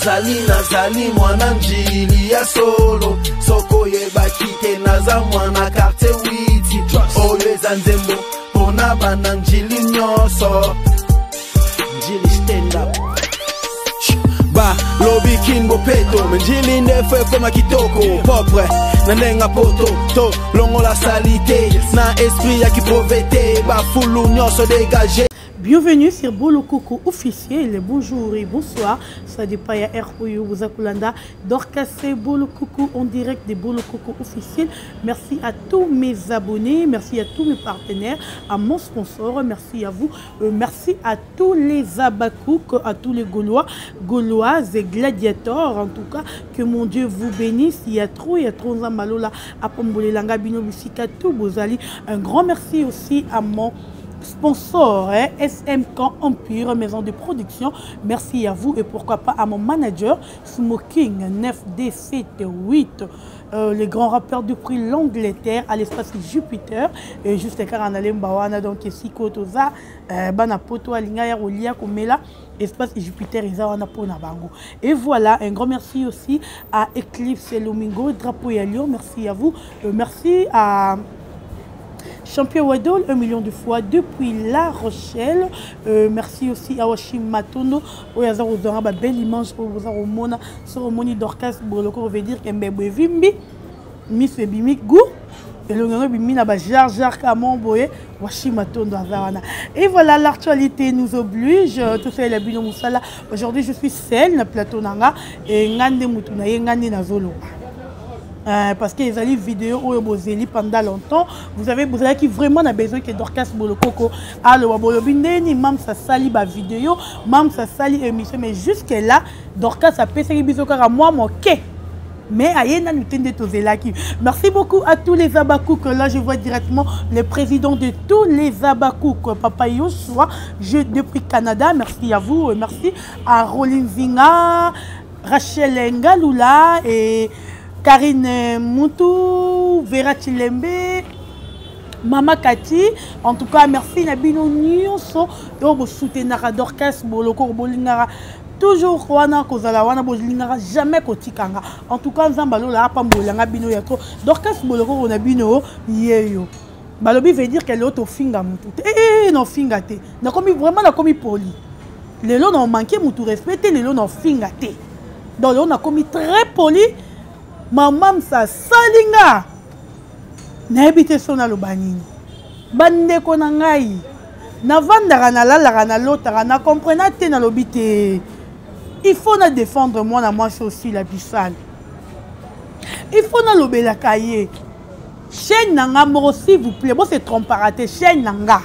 nazali mwana njili ya solo soko yebaki te naza mwana karte witi oyo eza nzembo pona bana njili nyonso njili stand up ba lobi kingo peto njili ndefu koma kitoko popre na nenga poto to longola salite na esprit ya kipovete ba fulu nyonso dégagé. Bienvenue sur Bolo Coco officiel. Bonjour et bonsoir. Ça dépend ya ROU Buzakulanda. Dorcasé Bolo Coco en direct de Bolo Coco officiel. Merci à tous mes abonnés, merci à tous mes partenaires, à mon sponsor, merci à vous, merci à tous les abakouk, à tous les Gaulois, Gauloises et gladiateurs. En tout cas, que mon Dieu vous bénisse. Il y a trop Nzambalola à Pombolelanga Bino Bisika tout Bozali. Un grand merci aussi à mon sponsor, SMK Empire, maison de production. Merci à vous et pourquoi pas à mon manager Smoking 9D78, les grands rappeurs du prix l'Angleterre à l'espace Jupiter et juste à Karanale Mbawana donc ici Kotoza Bana Poto Alinga ya Rolia Komela espace Jupiter Izawana Pona Bango. Et voilà, un grand merci aussi à Eclipse Lomingo, Drapeau ya Lyon, merci à vous, merci à Champion Wadol, 1 million de fois depuis La Rochelle. Merci aussi à Washim Matono. Oyaza Ozora, belle image pour vous au Mona. Cérémonie d'Orcas, Boloko veut dire qu'un bébé Vimbi, Miss Bimik Gou. Et le nom Bimi n'a pas Jar Kamon Boye, Washim Matono Azarana. Et voilà, l'actualité nous oblige. Tout ça est la Bino Moussala. Aujourd'hui, je suis seule, na plateau Nanga, et Ngande Moutuna, et Ngande Nazolo. Parce que les ali vidéo pendant longtemps, vous avez qui vraiment a besoin que Dorcas Bolo Coco alors bolobindeni mam ça sali ba vidéo, mam ça sali émission mais jusque là Dorcas a fait ces bisous car moi mon quai. Mais ayena nous tende tozelaki. Merci beaucoup à tous les abakouk. Là je vois directement le président de tous les abakouk, Papa Yoshua, depuis Canada. Merci à vous, merci à Rolin Zinga, Rachel Ngalula et Karine Moutou, Vera Chilembe, Mama Kati. En tout cas, merci Nabino Nyonso. Et on soutenir Dorcas Boloko Bolingara. Toujours wana kozala wana bolingara jamais kotikanga. En tout cas, Nzambalo la pa bolanga bino yako. Dorcas Boloko on a bino yeyo. Balobi veut dire qu'elle est au finga mutu. Non finga te. Na komi vraiment na komi poli. Les lots n'ont manqué mutu respecté, les lots n'ont finga te. Donc on a commis très poli. Maman sa salinga na habité sona lo banini bande ko na ngai na vandara na la na lotara na comprena te na lobité il faut na défendre moi na moi aussi la bisale il faut na lobela kaye chaîne nanga mo s'il vous plaît bon c'est tromparaté chaîne nanga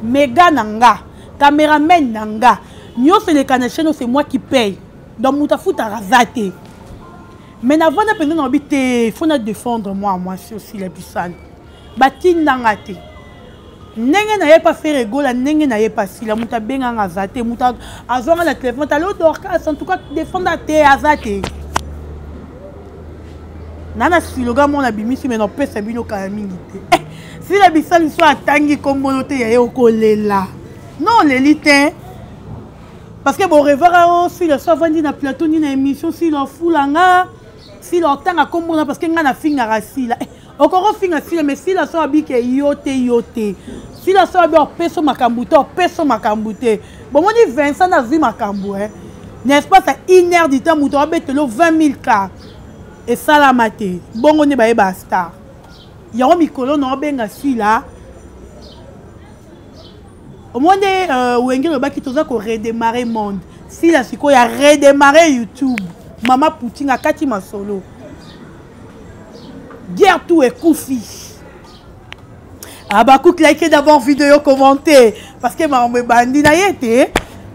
méga nanga caméraman nanga nyo c'est les canaux c'est moi qui paye donc mutafuta razate. Mais avant de prendre il faut défendre moi aussi la puissance. Bati nangate. Nenge na pas faire rigolo, nenge na pas si la muta benga ngazate, muta azonga la téléphone, ta lo Dorcas en tout cas défendre te azate. Nana slogan mon abimisi mais non pesa bino kalamingite. Si la bisale soit tangi comme monoté ya okolela. Non l'élite. Parce que bon revoir aussi le soir vendi na plateau ni na émission si la foulanga. Si l'entend à comme parce que ngana finga rasila encore finga sila mais si la so abi ke yote si la so abi peso makambute bon on dit Vincent na vu makambu n'est-ce pas ça 1 heure du temps muto abetelo 20 000 cas et salamate bon on est ba star ya mikolo no benga sila au moins wenge le baki toza ko redémarrer monde si la siko ya redémarrer YouTube. Maman Poutine a Kati Masolo. Guerre tout est koufi. Abakouk like d'abord vidéo commenter parce que ma bandi na yete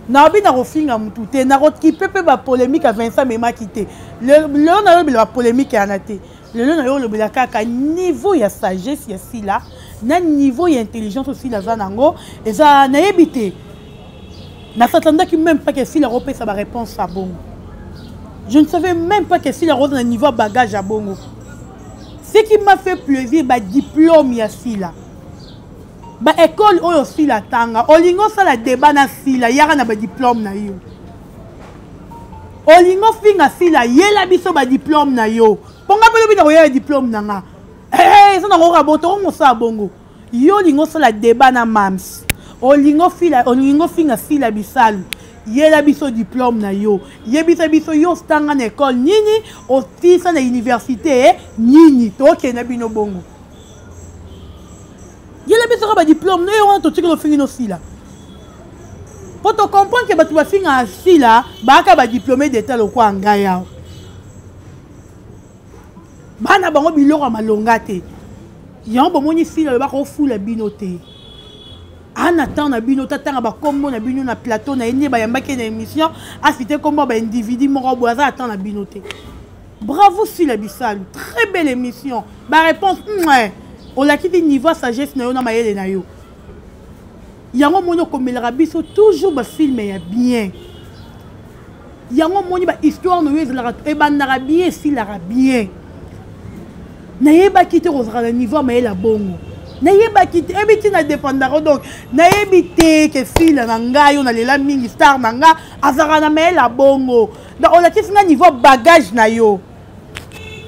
na bi na rofinga mutute na rot ki pepe ba polémique à Vincent Mema quitté. Le na la polémique à naté. Le na yo le kaka niveau ya sagesse ya si là na niveau ya intelligence aussi la zanango et ça na yebité. Na s'attendait que même pas que si la repère sa réponse à bon. Je ne savais même pas que si la rose a un niveau bagage à Bongo. Ce qui m'a fait plaisir, c'est le diplôme ici là. L'école aussi la tanga. Olingo ça la débat na si là, yara na diplôme na yo. olingo finga sila yela biso ba diplôme na yo ponga pele bina koya diplôme na nga ça na ko raboto ko mosa bongo yo lingo sala débat na mams olingo finga sila bisalu yela biso diplôme na yo yebisa biso yo stanga na école nini otisa na université nini toke na bino bongo yela biso ba diplôme na yo to tikelo fingi no sila pour te comprendre que tu vas finir assis là baka ba diplômé d'état le quoi ngaya bana bango biloko malonga te yango bomoni sila le bako fula binote en attend na bino tanga ba kombo na bino na plateau na ene ba yambaki na émission afité kombo ba individu moko boisa attend na binote bravo sila bisalu très belle émission ba réponse on l'a quitté niveau sagesse na yo na mayele na yo yango moni komelera biso toujours ba film ya bien yango moni ba histoire no ezela e bandara bien silara bien na yeba kite rozala na niveau mayela bongo na yeba kite ebiti na dépendaro donc na yebite ke fila na ngai on alela mingi star na nga azara na mayela bongo donc on a kisinga niveau bagage na yo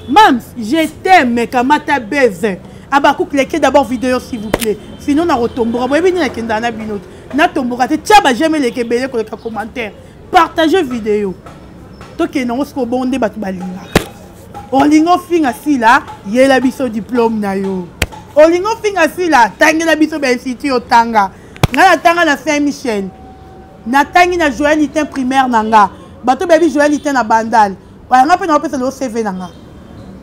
mams je t'aime kamata beze abakou cliquez d'abord vidéo s'il vous plaît sinon na retombera boye bini na kenda na binote na tombora te tia ba j'aime les kebele ko ka commentaire partagez vidéo to ke non sko bonde batu balinga olingo finga sila yela biso diplôme na yo olingo finga sila tangela biso ba institut otanga nga na tanga na Saint-Michel na tangi na Joël Itin primaire nanga bato baby Joël Itin na bandal wa nga pe na pesa le CV nanga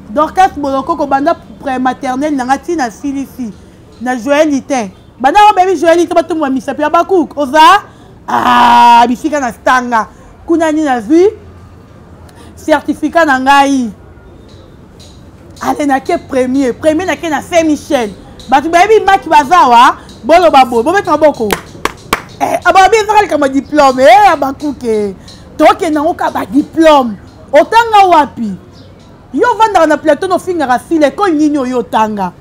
Dorcas Boloko ko banda pré-maternelle nanga tina silisi na Joël Itin banda o baby Joël Itin bato mwa misapi ya bakouk oza bisika na stanga kuna ni na vu certificat na ngai ale na ke premier na ke na Saint-Michel bato baby maki bazawa bolo babo bo mettra boko ababi ezali kama diplôme abakuke toke na oka ba diplôme otanga wapi yo vandaka na plateau no finga sile ko nini oyo tanga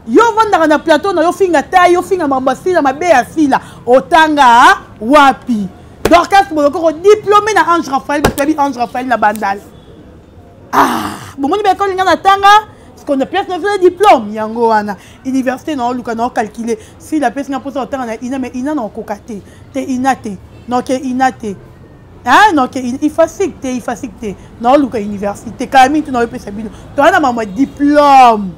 yo vandaka na plateau na yo finga ta yo finga mabasila mabe ya sila otanga wapi Dorcas Boloko diplômé na Ange Raphaël babi Ange Raphaël na bandal bomoni ba ko linga na tanga ce qu'on appelle le diplôme yango wana université na luka na calculer si la personne pose otanga na ina mais ina na kokate te inate non ke inate non que il facilite non luka université kami tu na pesa bino to na mama diplôme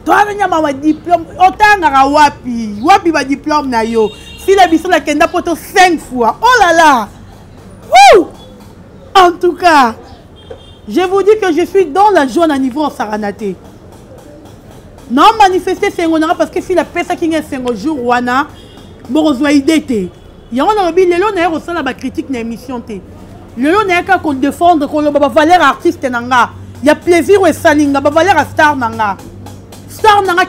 to na mama diplôme otanga wapi ba diplôme na yo si la biso la kenda poto 5 fois oh là là wouh en tout cas je vous dis que je suis dans la joie à niveau saranaté non manifester c'est on parce que si la pesa qui est 5 jours wana borozwa idée yango na lobi lelo na rosala ba critique na émission te lelo na ka ko défendre ko ba valeur artiste nanga ya plaisir ou salinga ba valeur star nanga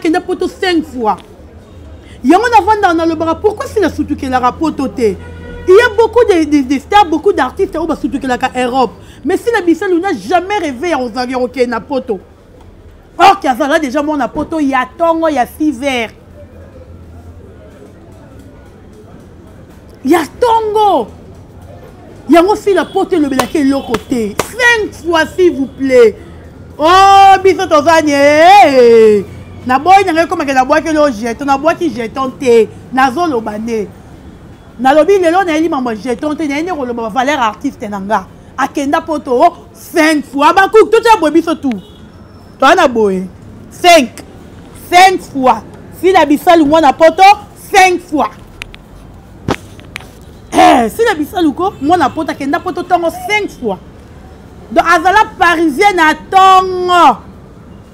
kenda poto 5 fois yango na vanda na lobara pourquoi si la sutuke la rapoto te il y a beaucoup de stars beaucoup d'artistes au ba sutuke la Europe mais si la Bissau n'a jamais rêvé aux Agéroké na poto or Kazala déjà mon na poto ya tongo ya 6 verres ya tongo yango si la porte le belake le côté 5 fois s'il vous plaît oh biso tozanye na boy na comme que na boy que le jeton na boy qui jeton te na zolo bane na lobi lelo na eli mama jeton te na ene ko le valeur artiste nanga akenda poto 5 fois ba ku tout ça boy biso tout to na boy 5 fois si la bisal moi na poto 5 fois si la bisaluko moi na poto kenda poto tongo 5 fois donc azala parisienne à tongo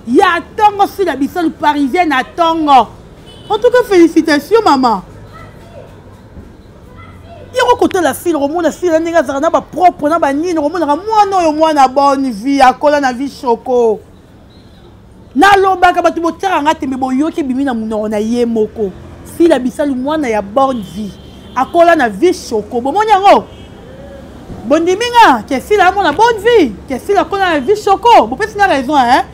ya tongo si la bisalu parisienne à tongo en tout cas félicitations maman yoko côté la fille romona fille la ninga zana ba propre na ba nini romona mwana yo mwana bonne vie akola na vie choko na lobaka batu botara ngate me boyoki bimi na munoro na ye moko si la bisalu mwana ya bonne vie akola na vie choko bomoni yango bondiminga ke si la mona bonne vie ke si la kola na vie choko bo pesi na raison hein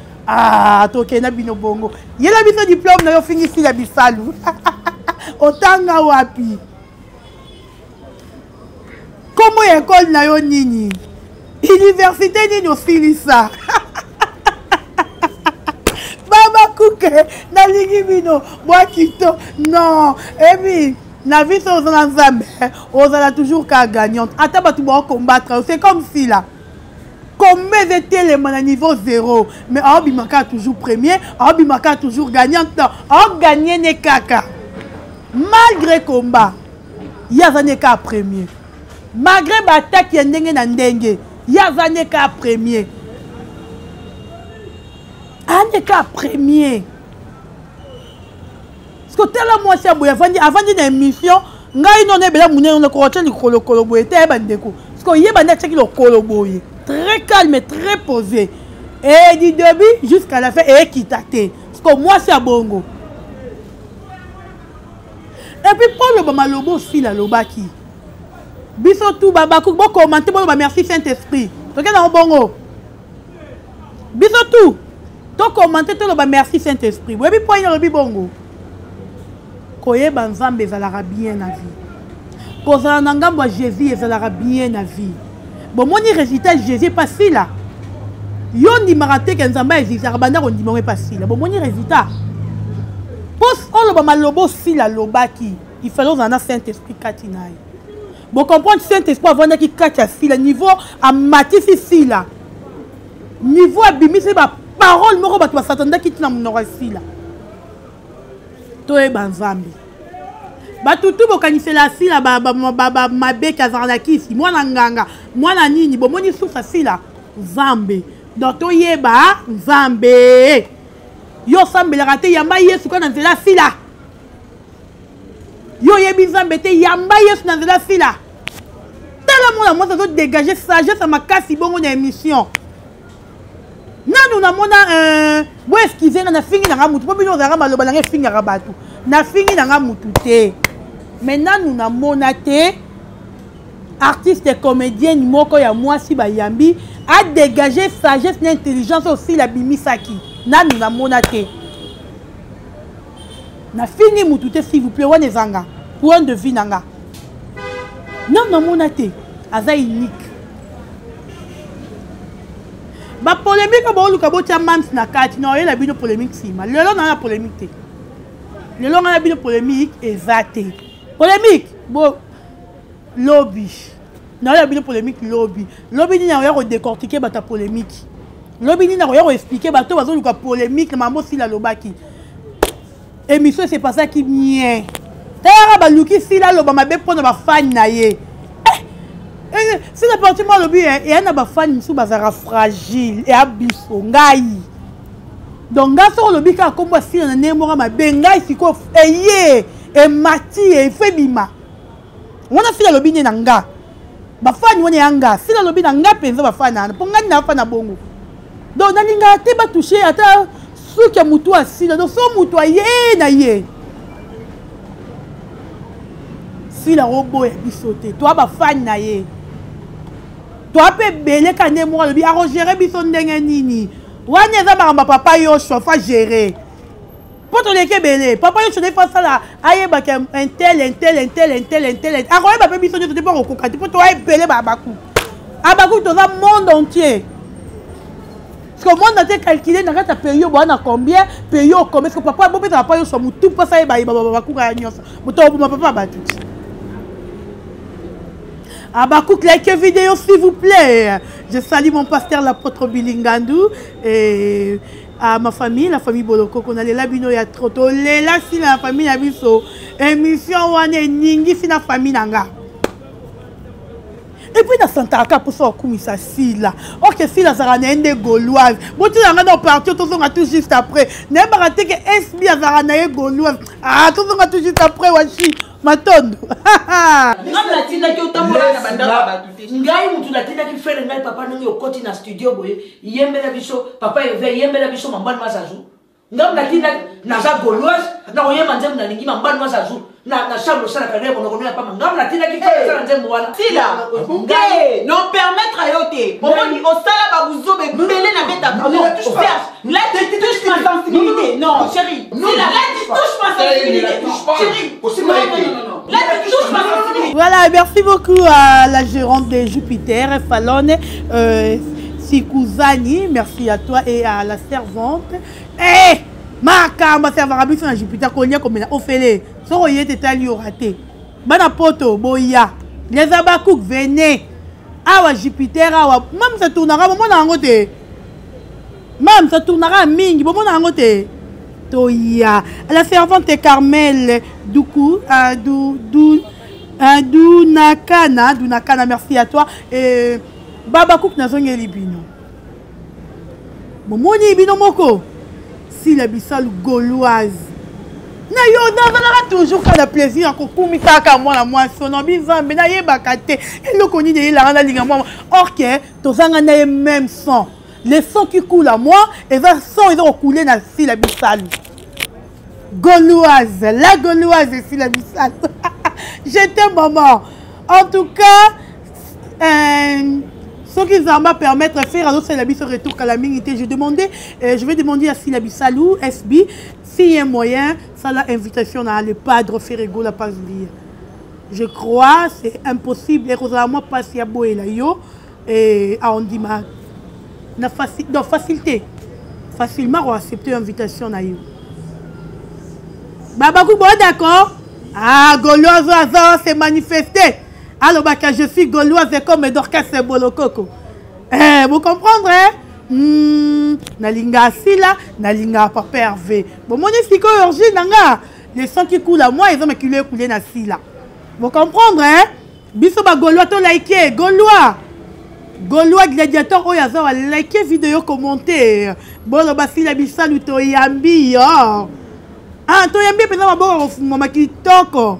toke na bino bongo yela biso diplôme na yo fingi si la bisalu otanga wapi Comment école na yo nini? Université nini osilisa? Baba Kuke, na ligi bino, Boakito. Non, Emi, na vie sur Zanzambe, on a toujours qu'à gagnante. Attends, tu vas combattre. C'est comme si là. Combien étaient les à niveau 0? Mais Abimaka toujours premier, Abimaka toujours gagnante. On gagne ne kaka. Malgré combat, il y a un cas premier. Malgré bataille qui est ndenge, il y a un cas premier. Un cas premier. Parce que tellement moi c'est avant d'une émission, ngai non ebela mune on ko tcheli kolo boye te bandeko. Parce que yé banda tcheki le kolo boye. Très calme, très posé. Et du début jusqu'à la fin et quittaté. Parce que moi c'est à bongo. Et puis pour le bamalobo aussi la lobaki. Biso tout babakou bon commenter bon merci Saint-Esprit. Donc dans bongo. Biso tout. Donc commenter tout le merci Saint-Esprit. Oui puis point le bongo. Koye banzambe ezalaka bien na vie. Kozala na ngambo ya Jésus ezalaka bien na vie. Bon moni résultat Jésus pas si là. Yo ndimaka te ke nzambe ezisaka banda ko ndimaka pas si là. Bon moni résultat. Pos on le malobo si la lobaki. Il fallait on a Saint-Esprit katinai. Bon comprendre Saint-Esprit avant qui katia si la niveau a matisi si là. Niveau abimisi ba parole moko ba s'attendre qui na monora si là. Toe banzambi batutu bokanisela sila mabe kazana kisi mwana nganga mwana nini bomoni sufa sila zambe donc toyeba zambe yo sambelaka te yamba yesu kana nzela sila yo yebi zambe te yamba yesu na nzela sila tala mona moi ça dégager sagesse à makasi bongo na émission nanu na mona bo excusez na fingi na mutu po bino za maloba na fingi na batu na fingi na mutu te maintenant nous na mona te artiste et comédien moko ya mwasi ba yambi a dégager sagesse et intelligence aussi la bimisaki nanu na mona te na fingi mutu te s'il vous plaît wane zanga point de vue nanga non na mona te aza unique. Ba polémique ba oluka botia mams na kati non la bino polémique sima lelo na la polémique te lelo na bino polémique ezate polémique bo lobby na la bino polémique lobby ni na ko décortiquer ba ta polémique lobby ni na ko expliquer ba to bazoluka polémique mambo si la lobaki émission c'est pas ça qui mien tera ba luki si la loba mabe pona ba fan na ye. Si la partie moi le but et un abafani sous bazara fragile et abisso ngai donc gars sur le but quand comme si on est mort ma bengai siko eye et mati et febima on a fait le but nanga bafani on est anga si le but nanga penza bafana pour ngani na fana bongo donc nalinga te ba toucher ata suki mutu asila donc so mutu aye na ye si la robot est bisoté toi bafani na ye. Toi peux belé quand moi le bi a gérer biso ndenge nini wana za ba papa yo chofa gérer poto leke belé papa yo chone fa sala aye ba un tel a roye ba biso nyoto te pas kokati poto aye belé ba abaku to za monde entier parce que monde entier calculé na kata période bona combien période combien parce que papa bo papa yo so mutu pas ça ba ka nyosa muto bo papa ba tout. Abakouk, like vidéo s'il vous plaît. Je salue mon pasteur l'apôtre Bilingandou et à ma famille, la famille Boloko. On a les labino ya troto. Les là si la famille abisso. Émission wane ningi si la famille nanga. Et puis dans Santa Aka pour ça comme ça si là. OK si la zarana ende gauloise. Bon tu n'as pas parti tout on a tout juste après. N'est pas raté que SB a zarana gauloise. Ah tout on a tout juste après washi. Matondo. Ngam la tinda ki otambola na bandaka batute. Ngai mutu la tinda ki frère ngai papa nangi okoti na studio boye. Yembela biso papa yeve yembela biso mambani masazu. Ngam la tinda na za gauloise na oyema nzembo na ningi mambani masazu. Na chambre ça la carrière on connaît pas ngam la tinda ki frère ça nzembo wana. Sila. Ngai non permettre yote. Omoni osala ba buzobe mbele na beta. Non. Là tu touches ma sensibilité. Non chérie. Sila là tu touches ma sensibilité. Chérie. Non. Là tu touches ma sensibilité. Voilà, merci beaucoup à la gérante de Jupiter, Falone Sikuzani. Merci à toi et à la servante. Eh, Maka, ma servante à Jupiter, qu'on y a comme on fait les. So, y était allé au raté. Banapoto, Boya. Les abakouk, venez. Awa Jupiter, awa. Même ça tournera, bon, on a un côté. Même ça tournera ming, bon, on a un côté. Toya. La servante est Carmel Doukou, Dunakana, merci à toi. Et Babakouk Nazonye Libino. Momoni Libino Moko. Si la bissale gauloise. Na yo, on a toujours quand le plaisir encore koumi kaka moi la moisson en bizarre mais na yeba kate et le koni de la rana ligament or que tozanga na même sang les sangs qui coulent à moi et va sang ils ont coulé na si la bissale gauloise la gauloise et si la bissale j'étais maman en tout cas ce qui va permettre de faire alors c'est la bise retour à la minute. Je vais demander à Silabi Salou, SB, s'il y a un moyen, ça l'invitation à le padre Ferrego la passe lire. Je crois c'est impossible et Rosalement passe à Boé yo et à Ondima. Na facilité. Facilement accepter l'invitation à yo. Babakou bon d'accord? Ah Gauloise c'est manifesté. Alors, je suis gauloise comme Dorcas et Bolokoko. Vous comprendrez? Nalinga Sila, Nalinga Papa Hervé. Bon, mon explique origine, les sangs qui coulent à moi, ils ont coulé na Sila. Vous comprendrez? Bisoba Gaulois, to like, Gaulois. Gaulois gladiateur, oh, yazo, like vidéo, commenter. Bon, Basila Bissal, to Yambi, oh. Ah, to Yambi, peut-être, bon, maman qui toko.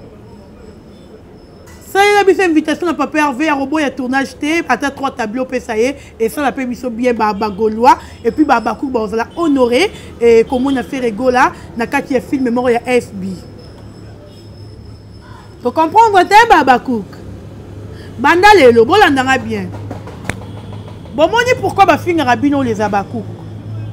Ça y est, une invitation à Papa Hervé à robot et tournage à 3 tableaux et ça la peut bien Baba Gaulois et puis Baba Kou on va honorer et comme on a fait rigola na kati film mémoire ya FB. Faut comprendre te Baba Kou. Banda lelo bolandanga bien. Bon moni pourquoi ba finga rabino les abakou.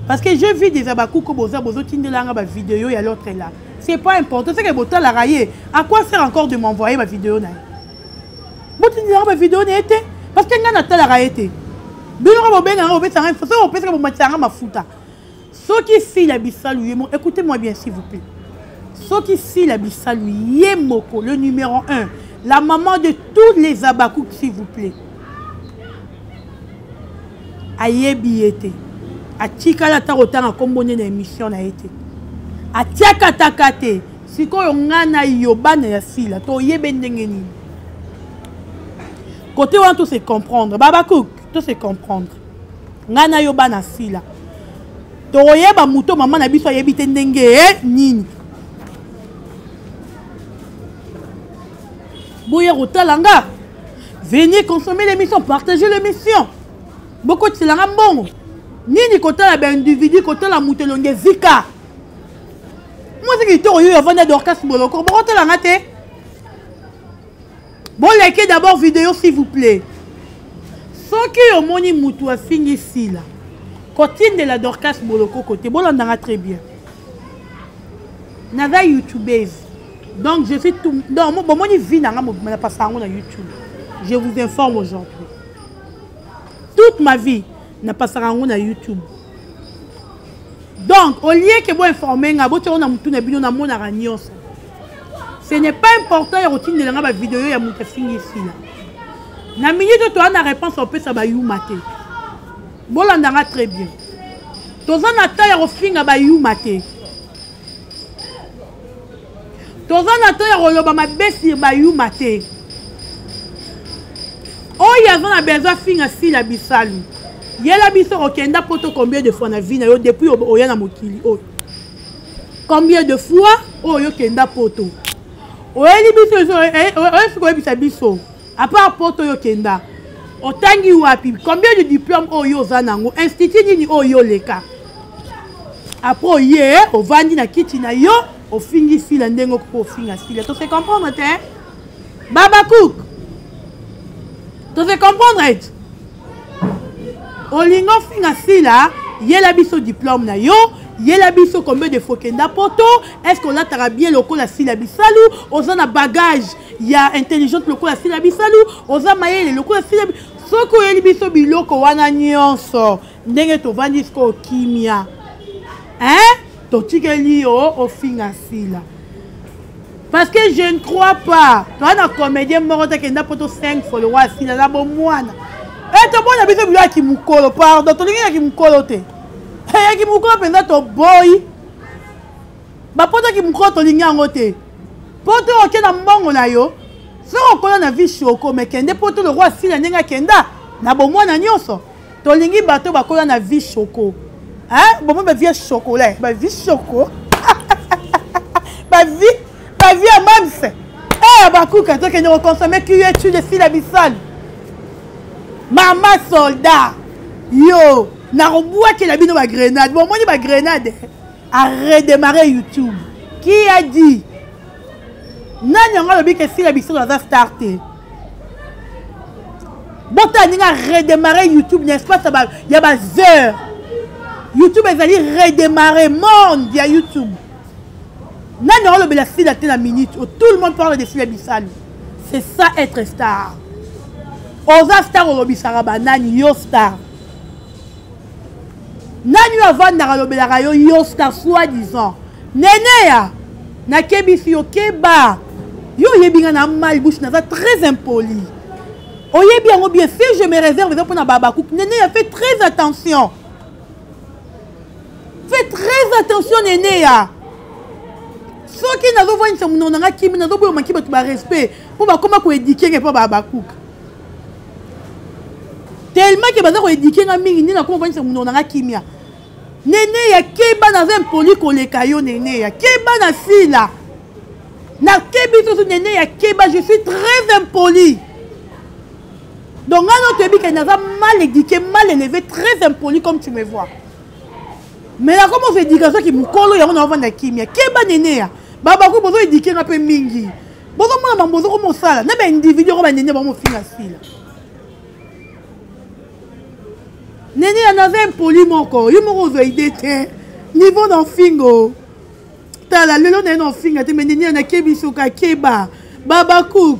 Parce que je vis des abakou ko boza tindelanga ba vidéo et l'autre là. C'est pas important, c'est que botal la railler. À quoi sert encore de m'envoyer ma vidéo là? Ma vidéo n'était parce que n'a pas la railleté. Ceux qui si la bissalou, écoutez-moi bien s'il vous plaît. Ceux qui si la bissalou, Yemoko, le numéro 1, la maman de tous les abakouk s'il vous plaît. Ayebi été. A Tikala Tarotana comme on est dans l'émission a été. A Tiakatakate, si ko ngana yobana ya sila, to yebendengeni. Côté où tout se comprendre, Babakouk, tout se comprendre. Ngana yoba na sila. Toroye ba muto maman na biso yebite ndenge nini. Boye rotalanga. Venez consommer l'émission, partagez l'émission. Beaucoup de silanga bon. Nini côté la individu côté la mutelonge zika. Moi c'est que toroye avant de Dorcas Boloko, bon rotalanga te. Bon, likez d'abord vidéo s'il vous plaît. Ceux qui ont moni moutou a fini ici là. Côté de la Dorcas Boloko côté, bon on en très bien. Naza YouTubeuse. Donc je suis tout. Donc bon moni vie n'a pas ça na YouTube. Je vous informe aujourd'hui. Toute ma vie n'a pas ça na YouTube. Donc au lieu que vous informer nga boto na moutou na bino na mona ranyosa. Ce n'est pas important la routine de la vidéo ya muta fingi ici là. Na minute to na réponse on peut ça ba yumate. Bolandanga très bien. Toza na ta ya rofinga ba yumate. Toza na ta ya roloba ma besi ba yumate. Oh ya zona besoin finga si la bisalu. Yela biso okenda poto combien de fois na vie na yo depuis oya na mokili oh. Combien de fois oyo kenda poto. Oeli biso biso à part poto yo kenda otangi wapi combien de diplômes oyo zanango institut nini oyo leka après ye ovandi na kiti na yo ofingi sila ndengo ko finga sila to se comprendre te Babakouk to se comprendre olingo finga sila yela biso diplôme na yo yela biso combien de fois kenda poto est-ce qu'on a bien lokola sila bisalu oza na bagage ya intelligente lokola sila bisalu oza mayele lokola sila soko yeli biso biloko wana nyonso ndenge tovandi siko kimia totikeli yo ofinga sila parce que je ne crois pas toi na comédien moko kenda poto 5 followers sila na bo mwana tobona biso bilo ya kimukolo pardon tolingi ya kimukolo te ya kimukolo mpenza toboyi bapoto ya kimukolo tolingi yango te poto oke na mbongo na yo soki okola na vie shoko me kende poto le roi asila ndenge akenda na bomwana nyonso tolingi bato bakola na vie shoko bomo bavie chocolat bavie choko bavie ya mamse bakuka tokende kokonsome cuetu de sila bisali mama soldat yo nakobwakela bino bagrenade bomoni bagrenade a redémarrer YouTube qui a dit nani yango alobi ke sila biso aza star te botani nga redémarrer YouTube n'est-ce pas ya bazeur YouTube ezali redémarrer monde ya YouTube nani yango alobela sila te na minute tout le monde parle de sila bisali c'est ça être star oza star olobisaka banani yo star nani yo avandaka alobelaka yo star soi-disant neneya nakebisi yo keba yo oyebinga na mal bouche naza très impoli oyebi yango bien si je me réserve eza mpona babakouk neneya fait très attention neneya soki nazovandisa monoko nanga kimi nazoboyomaki bato barespect mpo bakoma koedikenge mpo babakouk tellement ke baza koedikenga mingi nde nakoma kovandisa monoko nanga kimia neneya keba naza impoli koleka yo neneya keba na sila nakebi soso neneya keba je suis très impoli donc ngana toyebi ke naza mal éduqué mal élevé très impoli comme tu me vois mais la comment éducation ki mukolo yango na vanda kimia keba neneya babaku bozo éduquenga pe mingi bozo mona mambozo ko mosala na ba individu ko ba nene ba mo finga sila neneya naza impoli moko yo moko zo ide te niveau dans fingo tala lelo na no finga te mais neneya na kebiso ka keba babaku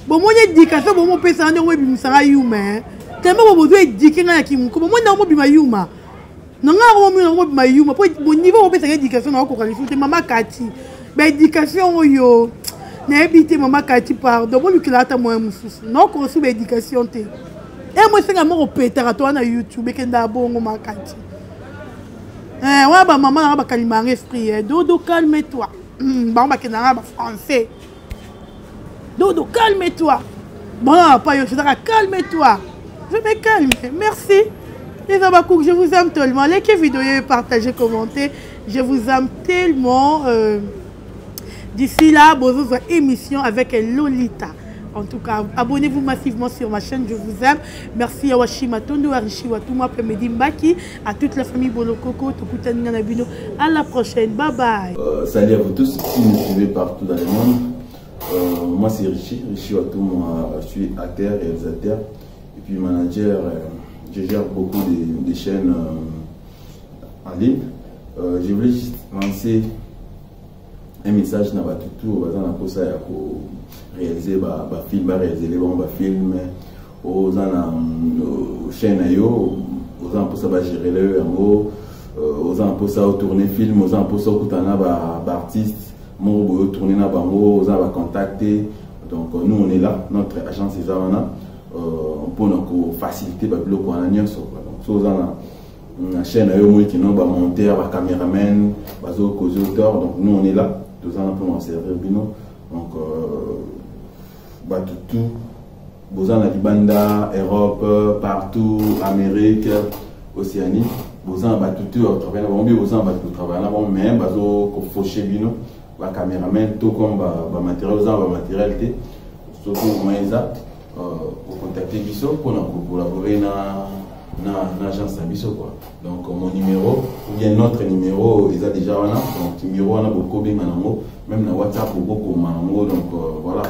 bomoni éducation bomo pesa ndongo bimisanga yuma tellement bozo éduquenga ya kimuko bomoni na mo bima yuma nanga ngo mayuma po bon niveau opesa éducation na ko qualifier mama kati ba éducation oyo na ebité mama kati pardon bo lukila ta moyo mususu na ko su ba éducation te moi senga mo petera to na YouTube kenda bongo makati wa ba mama na ba kalimanga esprit dodo calme-toi ba ba kenda ba français dodo calme-toi bon pas yo je calme-toi je me calme merci. Les Abakouk, je vous aime tellement. Likez vidéo, partagez, commentez. Je vous aime tellement. D'ici là, bonjour émission avec Lolita. En tout cas, abonnez-vous massivement sur ma chaîne. Je vous aime. Merci à Washima Tondo, à Rishi Watouma, Pemedi Mbaki, à toute la famille Bolokoko, Tokutani Nanabino. À la prochaine. Bye bye. Salut à vous tous qui nous suivez partout dans le monde. Moi, c'est Rishi Watouma. Je suis acteur, réalisateur et puis manager. Je gère beaucoup de chaînes en ligne. Je voulais juste lancer un message dans tout pour ça réaliser réaliser les bons films aux chaînes aux pour ça gérer le aux pour ça tourner film aux pour ça kutana artistes mon tourner na bango aux contacter donc nous on est là notre agence est là pour nous faciliter le bloc en alliance donc la chaîne qui nous monteur caméraman auteur donc nous on est là tous ans pour nous servir bino donc tout besoin de Banda Europe partout Amérique Océanie besoin tout au travail on besoin de travailler là mais bazo faucher bino caméraman tout comme matériel surtout moyen exact pour contacter Bisso pour collaborer dans l'agence à Bisso quoi. Donc mon numéro ou bien notre numéro ils a déjà là donc numéro on a beaucoup bien manango même dans WhatsApp pour beaucoup manango donc voilà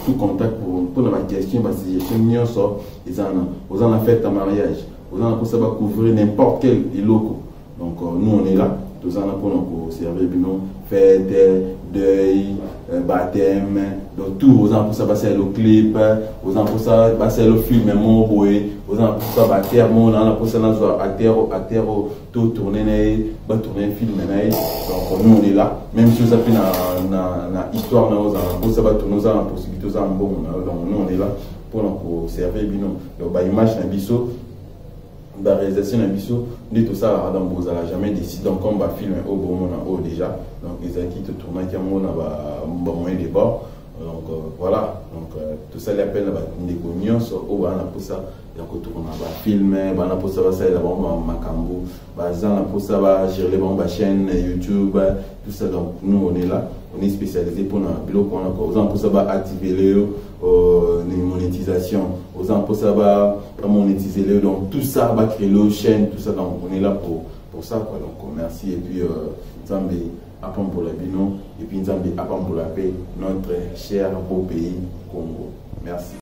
tout contact pour la question parce que j'ai mis ça ils en a fait un mariage ils en a pour ça couvrir n'importe quel loco donc nous on est là tous en pour servir bino fête, deuil, baptême, donc tout aux gens pour ça passer le clip, aux gens pour ça passer le film même aux gens pour ça baptême, on a pour ça acteur tout tourner film donc nous on est là même si ça fait na histoire nous pour ça va tourner aux gens possibilité aux gens bon donc nous on est là pour servir bino donc ba image na biso la réalisation d'un biseau, dit tout ça, Adam Bozala jamais décidé donc comme va filmer au bon moment déjà, donc ils ont quitté tourner qui a mon moyen de bord, donc voilà, donc tout ça les appelle des cognos au bas pour ça, donc tourner va filmer, va pour ça va ça là bon macambo, va ça pour ça va gérer les bonnes chaînes YouTube, tout ça donc nous on est là, on est spécialisé pour un bureau qu'on a aux gens pour ça va activer les monétisations, aux gens pour ça va monétiser les donc tout ça va créer le chaîne, tout ça donc on est là pour ça quoi donc merci et puis Nzambe apprend pour la bino et puis Nzambe apprend pour la paix notre cher beau pays Congo merci.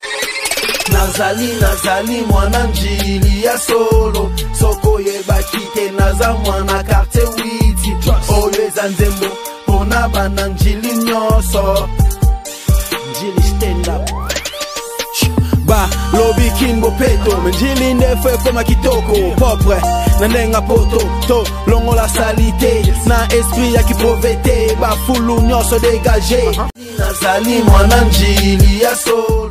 Nazali mwana njili ya solo soko yebaki te naza mwana quartier witi oyo eza nzembo pona bana njili nyonso njili stand up ba lobi kinbo peto njili ndefe koma kitoko propre na ndenga poto to longo la salité na esprit ya kipovete ba fulu nyonso dégagé nazali mwana njili ya solo